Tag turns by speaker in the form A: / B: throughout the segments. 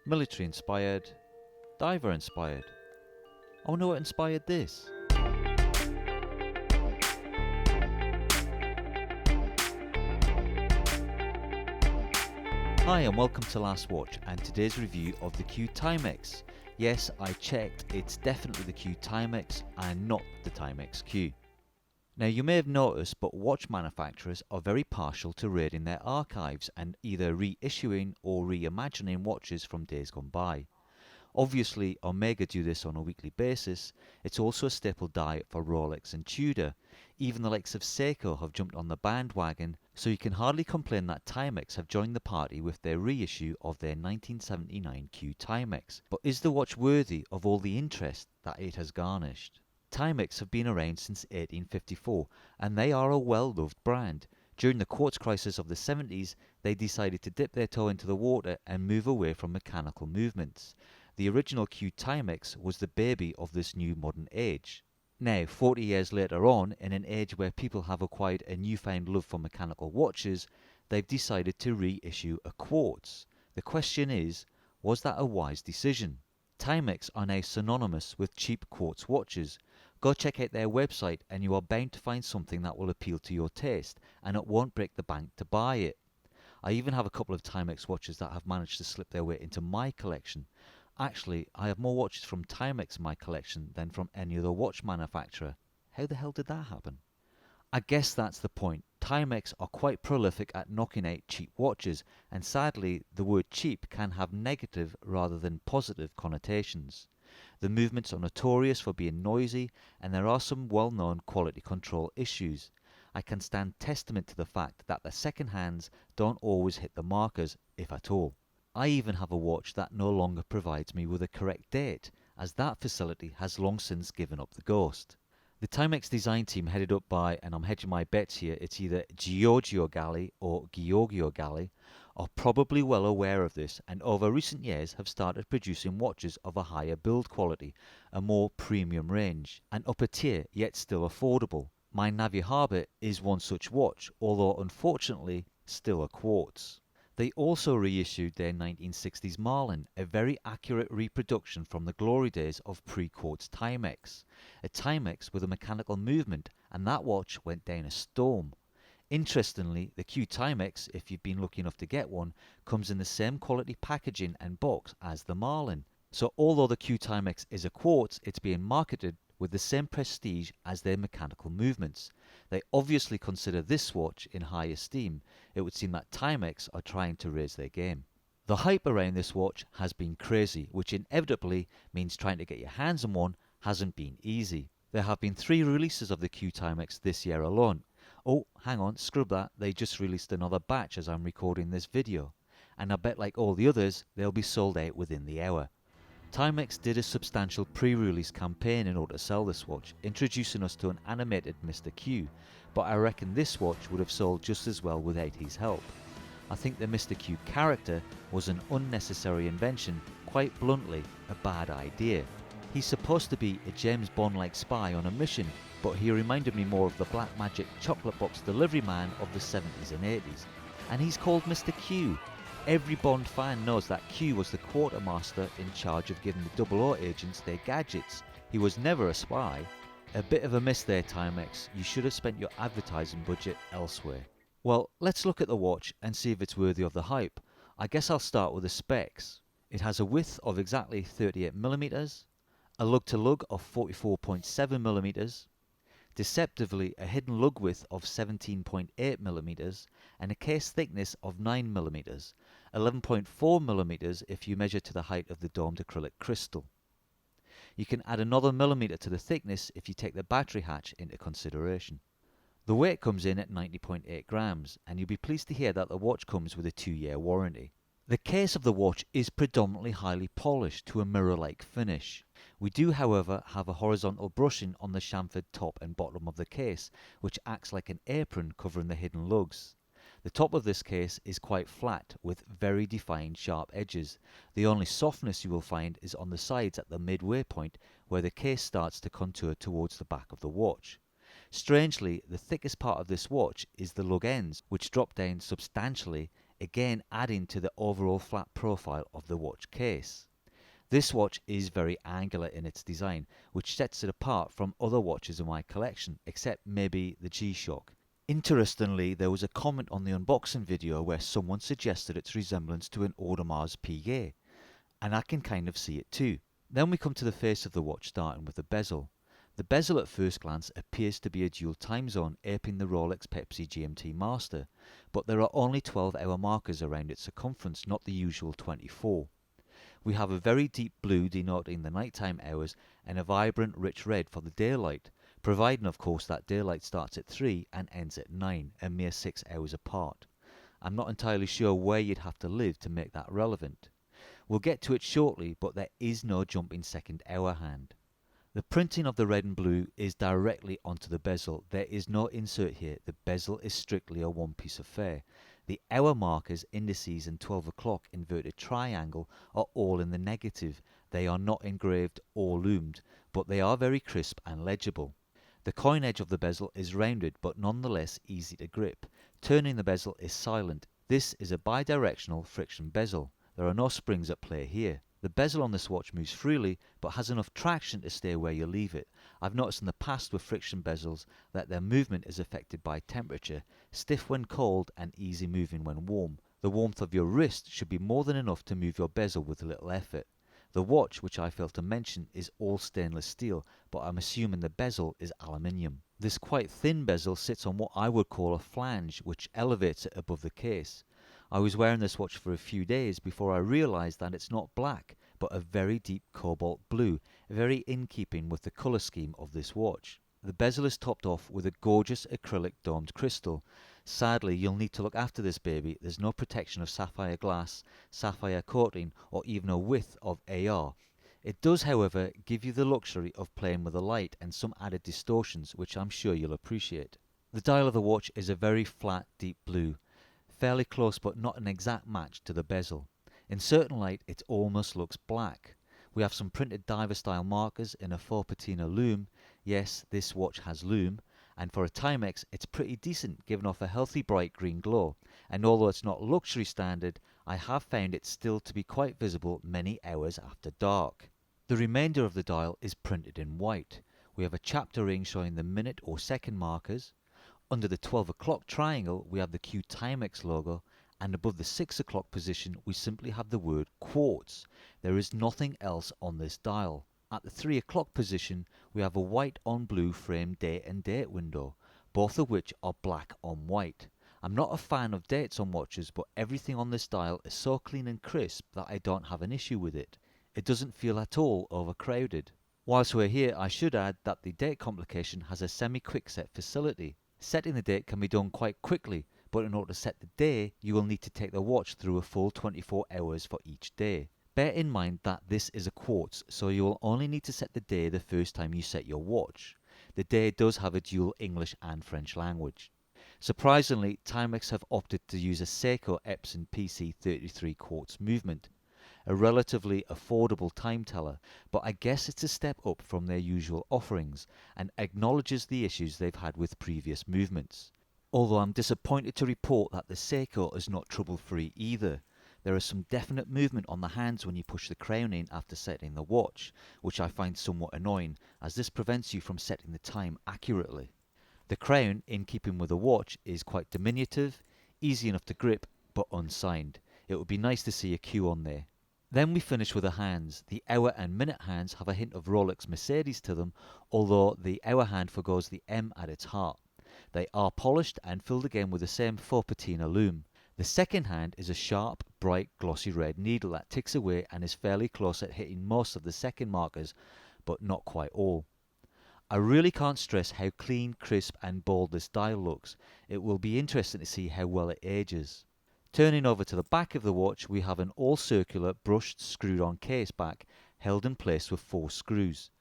A: military inspired, diver inspired. I wonder what inspired this. Hi and welcome to Last Watch and today's review of the Q Timex. Yes, I checked, it's definitely the Q Timex and not the Timex Q. Now you may have noticed, but watch manufacturers are very partial to raiding their archives and either reissuing or reimagining watches from days gone by. Obviously Omega do this on a weekly basis. It's also a staple diet for Rolex and Tudor. Even the likes of Seiko have jumped on the bandwagon, so you can hardly complain that Timex have joined the party with their reissue of their 1979 Q Timex. But is the watch worthy of all the interest that it has garnished? Timex have been around since 1854 and they are a well-loved brand. During the quartz crisis of the 70s, they decided to dip their toe into the water and move away from mechanical movements. The original Q Timex was the baby of this new modern age. Now, 40 years later on, in an age where people have acquired a newfound love for mechanical watches, they've decided to reissue a quartz. The question is, was that a wise decision? Timex are now synonymous with cheap quartz watches. Go check out their website and you are bound to find something that will appeal to your taste, and it won't break the bank to buy it. I even have a couple of Timex watches that have managed to slip their way into my collection. Actually, I have more watches from Timex in my collection than from any other watch manufacturer. How the hell did that happen? I guess that's the point. Timex are quite prolific at knocking out cheap watches, and sadly the word cheap can have negative rather than positive connotations. The movements are notorious for being noisy, and there are some well-known quality control issues. I can stand testament to the fact that the second hands don't always hit the markers, if at all. I even have a watch that no longer provides me with a correct date, as that facility has long since given up the ghost. The Timex design team, headed up by, and I'm hedging my bets here, it's either Giorgio Galli or Giorgio Galli, are probably well aware of this and over recent years have started producing watches of a higher build quality, a more premium range, an upper tier yet still affordable. My Navy Harbor is one such watch, although unfortunately still a quartz. They also reissued their 1960s Marlin, a very accurate reproduction from the glory days of pre-quartz Timex. A Timex with a mechanical movement, and that watch went down a storm. Interestingly, the Q Timex, if you've been lucky enough to get one, comes in the same quality packaging and box as the Marlin. So although the Q Timex is a quartz, it's being marketed with the same prestige as their mechanical movements. They obviously consider this watch in high esteem. It would seem that Timex are trying to raise their game. The hype around this watch has been crazy, which inevitably means trying to get your hands on one hasn't been easy. There have been 3 releases of the Q Timex this year alone. Oh, hang on, scrub that, they just released another batch as I'm recording this video. And I bet like all the others, they'll be sold out within the hour. Timex did a substantial pre-release campaign in order to sell this watch, introducing us to an animated Mr. Q, but I reckon this watch would have sold just as well without his help. I think the Mr. Q character was an unnecessary invention, quite bluntly, a bad idea. He's supposed to be a James Bond-like spy on a mission, but he reminded me more of the Black Magic chocolate box delivery man of the 70s and 80s. And he's called Mr. Q. Every Bond fan knows that Q was the quartermaster in charge of giving the 00 agents their gadgets. He was never a spy. A bit of a miss there, Timex. You should have spent your advertising budget elsewhere. Well, let's look at the watch and see if it's worthy of the hype. I guess I'll start with the specs. It has a width of exactly 38mm, a lug-to-lug of 44.7mm, deceptively a hidden lug width of 17.8mm, and a case thickness of 9mm, 11.4mm if you measure to the height of the domed acrylic crystal. You can add another millimeter to the thickness if you take the battery hatch into consideration. The weight comes in at 90.8 grams, and you'll be pleased to hear that the watch comes with a 2-year warranty. The case of the watch is predominantly highly polished to a mirror-like finish. We do, however, have a horizontal brushing on the chamfered top and bottom of the case, which acts like an apron covering the hidden lugs. The top of this case is quite flat with very defined sharp edges. The only softness you will find is on the sides at the midway point where the case starts to contour towards the back of the watch. Strangely, the thickest part of this watch is the lug ends, which drop down substantially again adding to the overall flat profile of the watch case. This watch is very angular in its design, which sets it apart from other watches in my collection, except maybe the G-Shock. Interestingly, there was a comment on the unboxing video where someone suggested its resemblance to an Audemars Piguet, and I can kind of see it too. Then we come to the face of the watch, starting with the bezel. The bezel at first glance appears to be a dual time zone aping the Rolex Pepsi GMT Master, but there are only 12-hour markers around its circumference, not the usual 24. We have a very deep blue denoting the nighttime hours and a vibrant rich red for the daylight, providing of course that daylight starts at 3 and ends at 9, a mere 6 hours apart. I'm not entirely sure where you'd have to live to make that relevant. We'll get to it shortly, but there is no jump in second hour hand. The printing of the red and blue is directly onto the bezel. There is no insert here. The bezel is strictly a one-piece affair. The hour markers, indices and 12 o'clock inverted triangle are all in the negative. They are not engraved or loomed, but they are very crisp and legible. The coin edge of the bezel is rounded but nonetheless easy to grip. Turning the bezel is silent. This is a bidirectional friction bezel. There are no springs at play here. The bezel on this watch moves freely, but has enough traction to stay where you leave it. I've noticed in the past with friction bezels that their movement is affected by temperature, stiff when cold and easy moving when warm. The warmth of your wrist should be more than enough to move your bezel with little effort. The watch, which I failed to mention, is all stainless steel, but I'm assuming the bezel is aluminium. This quite thin bezel sits on what I would call a flange, which elevates it above the case. I was wearing this watch for a few days before I realised that it's not black, but a very deep cobalt blue, very in keeping with the colour scheme of this watch. The bezel is topped off with a gorgeous acrylic domed crystal. Sadly, you'll need to look after this baby. There's no protection of sapphire glass, sapphire coating, or even a width of AR. It does, however, give you the luxury of playing with the light and some added distortions, which I'm sure you'll appreciate. The dial of the watch is a very flat, deep blue, fairly close but not an exact match to the bezel. In certain light it almost looks black. We have some printed diver style markers in a faux patina lume. Yes, this watch has lume, and for a Timex it's pretty decent, giving off a healthy bright green glow, and although it's not luxury standard, I have found it still to be quite visible many hours after dark. The remainder of the dial is printed in white. We have a chapter ring showing the minute or second markers. Under the 12 o'clock triangle we have the Q Timex logo, and above the 6 o'clock position we simply have the word Quartz. There is nothing else on this dial. At the 3 o'clock position we have a white on blue framed date and date window, both of which are black on white. I'm not a fan of dates on watches, but everything on this dial is so clean and crisp that I don't have an issue with it. It doesn't feel at all overcrowded. Whilst we're here, I should add that the date complication has a semi-quickset facility. Setting the date can be done quite quickly, but in order to set the day, you will need to take the watch through a full 24 hours for each day. Bear in mind that this is a quartz, so you will only need to set the day the first time you set your watch. The day does have a dual English and French language. Surprisingly, Timex have opted to use a Seiko Epson PC33 quartz movement, a relatively affordable time teller, but I guess it's a step up from their usual offerings and acknowledges the issues they've had with previous movements. Although I'm disappointed to report that the Seiko is not trouble-free either. There is some definite movement on the hands when you push the crown in after setting the watch, which I find somewhat annoying, as this prevents you from setting the time accurately. The crown, in keeping with the watch, is quite diminutive, easy enough to grip, but unsigned. It would be nice to see a Q on there. Then we finish with the hands. The hour and minute hands have a hint of Rolex Mercedes to them, although the hour hand forgoes the M at its heart. They are polished and filled again with the same faux patina lume. The second hand is a sharp, bright, glossy red needle that ticks away and is fairly close at hitting most of the second markers, but not quite all. I really can't stress how clean, crisp and bold this dial looks. It will be interesting to see how well it ages. Turning over to the back of the watch, we have an all-circular, brushed, screwed-on case back, held in place with 4 screws.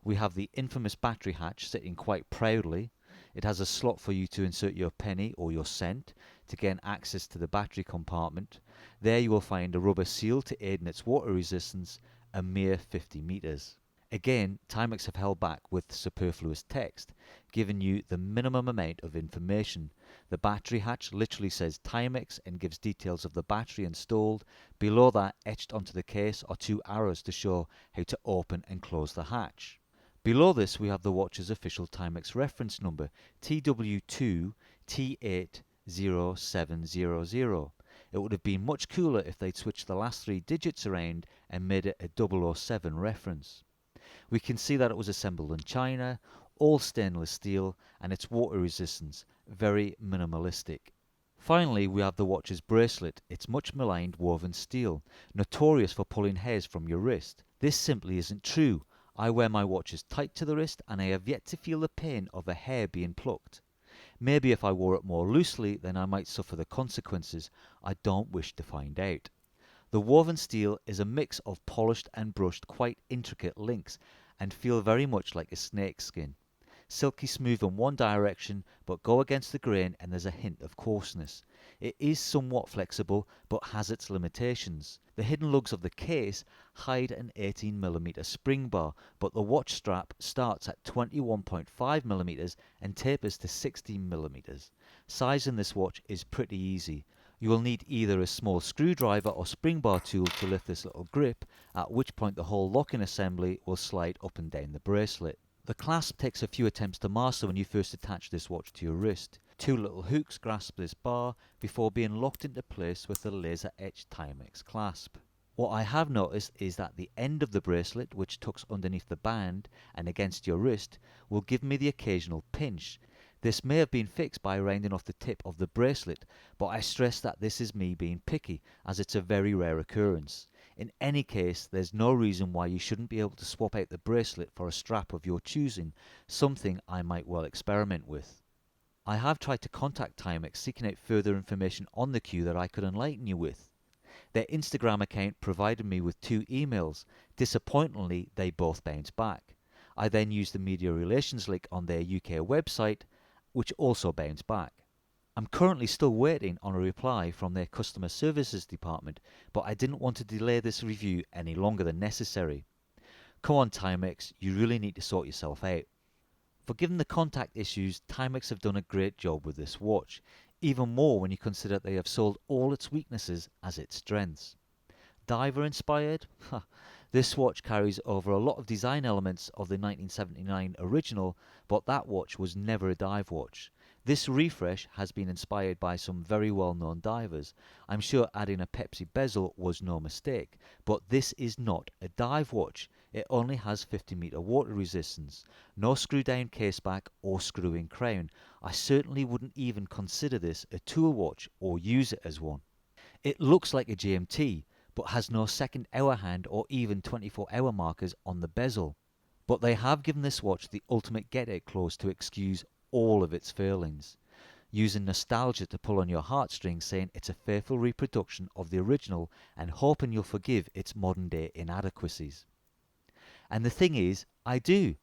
A: We have the infamous battery hatch sitting quite proudly. It has a slot for you to insert your penny or your cent to gain access to the battery compartment. There you will find a rubber seal to aid in its water resistance, a mere 50 meters. Again, Timex have held back with superfluous text, giving you the minimum amount of information. The battery hatch literally says Timex and gives details of the battery installed. Below that, etched onto the case, are two arrows to show how to open and close the hatch. Below this, we have the watch's official Timex reference number, TW2T80700. It would have been much cooler if they'd switched the last three digits around and made it a 007 reference. We can see that it was assembled in China, all stainless steel, and its water resistance, very minimalistic. Finally, we have the watch's bracelet. It's much maligned woven steel, notorious for pulling hairs from your wrist. This simply isn't true. I wear my watches tight to the wrist and I have yet to feel the pain of a hair being plucked. Maybe if I wore it more loosely, then I might suffer the consequences. I don't wish to find out. The woven steel is a mix of polished and brushed quite intricate links and feel very much like a snake skin. Silky smooth in one direction, but go against the grain and there's a hint of coarseness. It is somewhat flexible, but has its limitations. The hidden lugs of the case hide an 18mm spring bar, but the watch strap starts at 21.5mm and tapers to 16mm. Sizing this watch is pretty easy. You will need either a small screwdriver or spring bar tool to lift this little grip, at which point the whole locking assembly will slide up and down the bracelet. The clasp takes a few attempts to master when you first attach this watch to your wrist. Two little hooks grasp this bar before being locked into place with the laser-etched Timex clasp. What I have noticed is that the end of the bracelet, which tucks underneath the band and against your wrist, will give me the occasional pinch. This may have been fixed by rounding off the tip of the bracelet, but I stress that this is me being picky, as it's a very rare occurrence. In any case, there's no reason why you shouldn't be able to swap out the bracelet for a strap of your choosing, something I might well experiment with. I have tried to contact Timex seeking out further information on the Q that I could enlighten you with. Their Instagram account provided me with 2 emails. Disappointingly, they both bounced back. I then used the media relations link on their UK website, which also bounced back. I'm currently still waiting on a reply from their customer services department, but I didn't want to delay this review any longer than necessary. Come on Timex, you really need to sort yourself out. For given the contact issues, Timex have done a great job with this watch, even more when you consider they have sold all its weaknesses as its strengths. Diver inspired? This watch carries over a lot of design elements of the 1979 original, but that watch was never a dive watch. This refresh has been inspired by some very well-known divers. I'm sure adding a Pepsi bezel was no mistake, but this is not a dive watch. It only has 50-meter water resistance, no screw-down caseback or screw-in crown. I certainly wouldn't even consider this a tool watch or use it as one. It looks like a GMT, but has no second hour hand or even 24-hour markers on the bezel. But they have given this watch the ultimate get-out clause to excuse all of its failings, using nostalgia to pull on your heartstrings, saying it's a faithful reproduction of the original and hoping you'll forgive its modern day inadequacies. And the thing is, I do.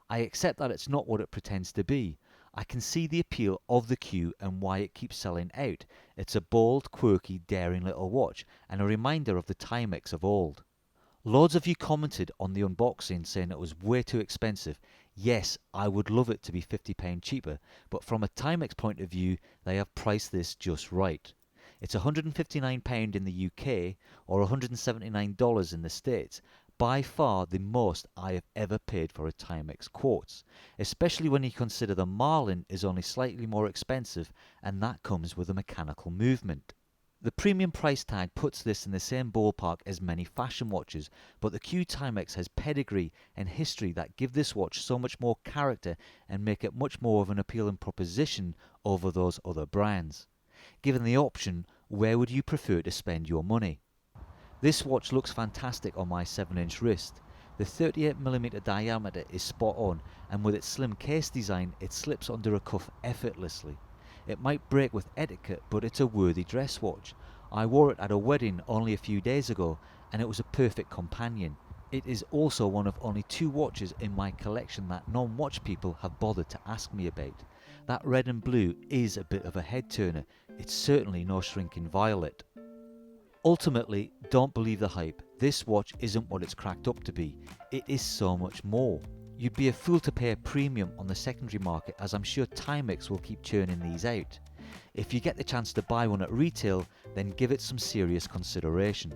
A: I accept that it's not what it pretends to be. I can see the appeal of the Q and why it keeps selling out. It's a bold, quirky, daring little watch and a reminder of the Timex of old. Loads of you commented on the unboxing saying it was way too expensive. Yes, I would love it to be £50 cheaper, but from a Timex point of view, they have priced this just right. It's £159 in the UK or $179 in the States, by far the most I have ever paid for a Timex Quartz, especially when you consider the Marlin is only slightly more expensive and that comes with a mechanical movement. The premium price tag puts this in the same ballpark as many fashion watches, but the Q Timex has pedigree and history that give this watch so much more character and make it much more of an appealing proposition over those other brands. Given the option, where would you prefer to spend your money? This watch looks fantastic on my 7-inch wrist. The 38mm diameter is spot on, and with its slim case design it slips under a cuff effortlessly. It might break with etiquette, but it's a worthy dress watch. I wore it at a wedding only a few days ago and it was a perfect companion. It is also one of only 2 watches in my collection that non-watch people have bothered to ask me about. That red and blue is a bit of a head turner. It's certainly no shrinking violet. Ultimately, don't believe the hype. This watch isn't what it's cracked up to be. It is so much more. You'd be a fool to pay a premium on the secondary market, as I'm sure Timex will keep churning these out. If you get the chance to buy one at retail, then give it some serious consideration.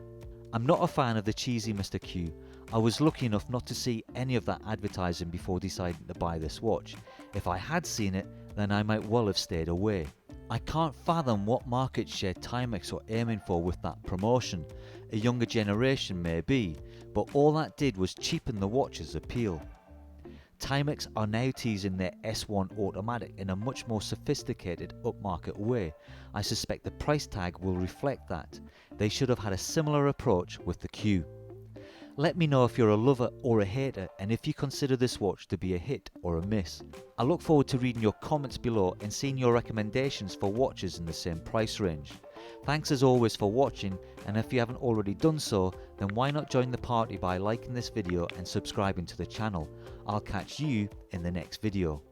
A: I'm not a fan of the cheesy Mr. Q. I was lucky enough not to see any of that advertising before deciding to buy this watch. If I had seen it, then I might well have stayed away. I can't fathom what market share Timex were aiming for with that promotion. A younger generation maybe, but all that did was cheapen the watch's appeal. Timex are now teasing their S1 automatic in a much more sophisticated upmarket way. I suspect the price tag will reflect that. They should have had a similar approach with the Q. Let me know if you're a lover or a hater and if you consider this watch to be a hit or a miss. I look forward to reading your comments below and seeing your recommendations for watches in the same price range. Thanks as always for watching, and if you haven't already done so, then why not join the party by liking this video and subscribing to the channel. I'll catch you in the next video.